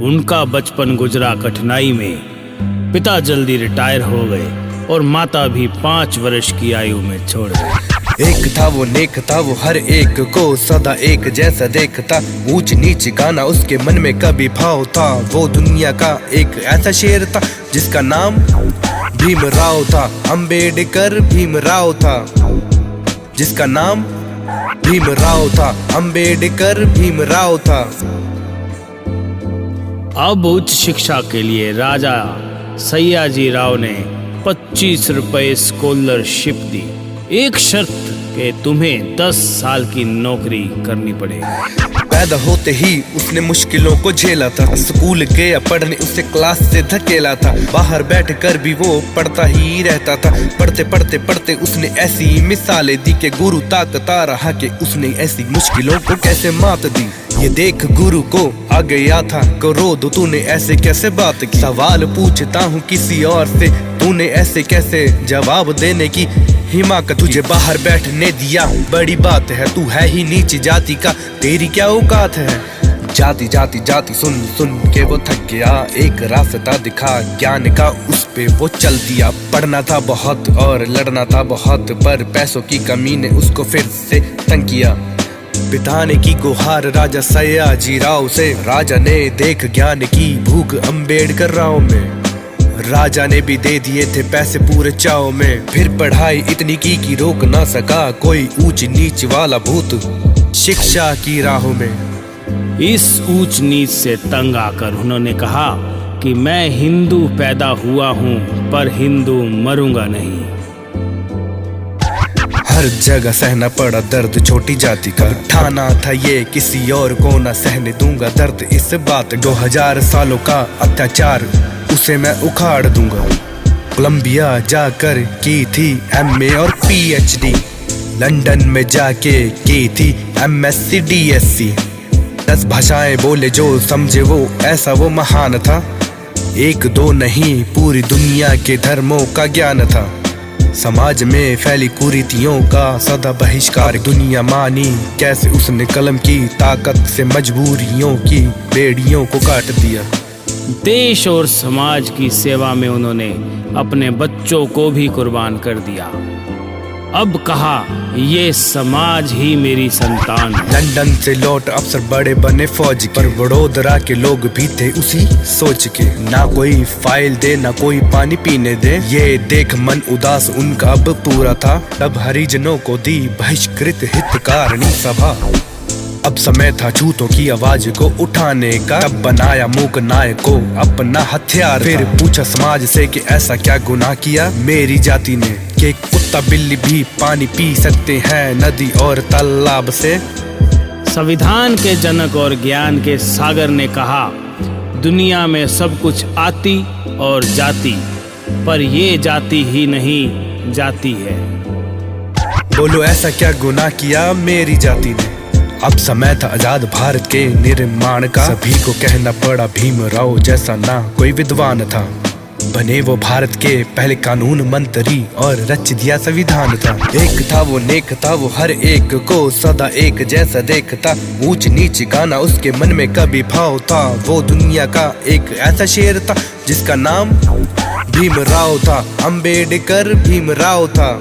उनका बचपन गुजरा कठिनाई में। पिता जल्दी रिटायर हो गए और माता भी 5 वर्ष की आयु में छोड़ गए। एक था वो नेक था, वो हर एक को सदा एक जैसा देखता। ऊंच नीच गाना उसके मन में कभी भाव था। वो दुनिया का एक ऐसा शेर था जिसका नाम भीमराव था। अंबेडकर भीमराव था, जिसका नाम भीमराव था। अंबेडकर भीमराव था। अब उच्च शिक्षा के लिए राजा सयाजी राव ने 25 रुपए स्कॉलरशिप दी। एक शर्त कि तुम्हें 10 साल की नौकरी करनी पड़ेगी। पैदा होते ही उसने मुश्किलों को झेला था। स्कूल गया पढ़ने, उसे क्लास से धकेला था। बाहर बैठकर भी वो पढ़ता ही रहता था। पढ़ते पढ़ते पढ़ते उसने ऐसी मिसालें दी कि गुरु ताकता रहा कि उसने ऐसी मुश्किलों को कैसे मात दी। ये देख गुरु को आ गया था क्रोध, तूने ऐसे कैसे बात की। सवाल पूछता हूँ किसी और से, तूने ऐसे कैसे जवाब देने की हिम्मत। तुझे बाहर बैठने दिया बड़ी बात है, तू है ही नीची जाति का, तेरी क्या औकात है। जाति जाति जाति सुन सुन के वो थक गया। एक रास्ता दिखा ज्ञान का, उस पे वो चल दिया। पढ़ना था बहुत और लड़ना था बहुत, पर पैसों की कमी ने उसको फिर से तंग किया। बिताने की गुहार राजा सयाजी राव से, राजा ने देख ज्ञान की भूख अंबेडकर राव में। राजा ने भी दे दिए थे पैसे पूरे चाव में। फिर पढ़ाई इतनी की कि रोक ना सका कोई ऊंच नीच वाला भूत शिक्षा की राहों में। इस ऊंच नीच से तंग आकर उन्होंने कहा कि मैं हिंदू पैदा हुआ हूँ पर हिंदू मरूंगा नहीं। हर जगह सहना पड़ा दर्द छोटी जाति का। ठाना था ये किसी और को न सहने दूंगा दर्द इस बात। 2000 सालों का अत्याचार उसे मैं उखाड़ दूंगा। कोलंबिया जाकर की थी MA और PhD, लंदन में जाके की थी MSc DSc। 10 भाषाएं बोले जो समझे वो, ऐसा वो महान था। 1-2 नहीं पूरी दुनिया के धर्मों का ज्ञान था। समाज में फैली कुरीतियों का सदा बहिष्कार दुनिया मानी। कैसे उसने कलम की ताकत से मजबूरियों की बेड़ियों को काट दिया। देश और समाज की सेवा में उन्होंने अपने बच्चों को भी कुर्बान कर दिया। अब कहा ये समाज ही मेरी संतान है। लंदन से लौट अफसर बड़े बने फौज के, पर वडोदरा के लोग भी थे उसी सोच के। ना कोई फाइल दे ना कोई पानी पीने दे, ये देख मन उदास उनका अब पूरा था। तब हरिजनों को दी बहिष्कृत हितकारिणी सभा। अब समय था झूठों की आवाज को उठाने का। तब बनाया मूक नायक को अपना हथियार। फिर पूछा समाज से कि ऐसा क्या गुनाह किया मेरी जाति ने, कि कुत्ता बिल्ली भी पानी पी सकते हैं नदी और तालाब से। संविधान के जनक और ज्ञान के सागर ने कहा दुनिया में सब कुछ आती और जाती, पर ये जाति ही नहीं जाती है। बोलो ऐसा क्या गुनाह किया मेरी जाति ने। अब समय था आजाद भारत के निर्माण का। सभी को कहना पड़ा भीमराव जैसा ना कोई विद्वान था। बने वो भारत के पहले कानून मंत्री और रच दिया संविधान था। एक था वो नेक था, वो हर एक को सदा एक जैसा देखता। ऊंच नीच गाना उसके मन में कभी भाव था। वो दुनिया का एक ऐसा शेर था जिसका नाम भीमराव था। अंबेडकर भीमराव था।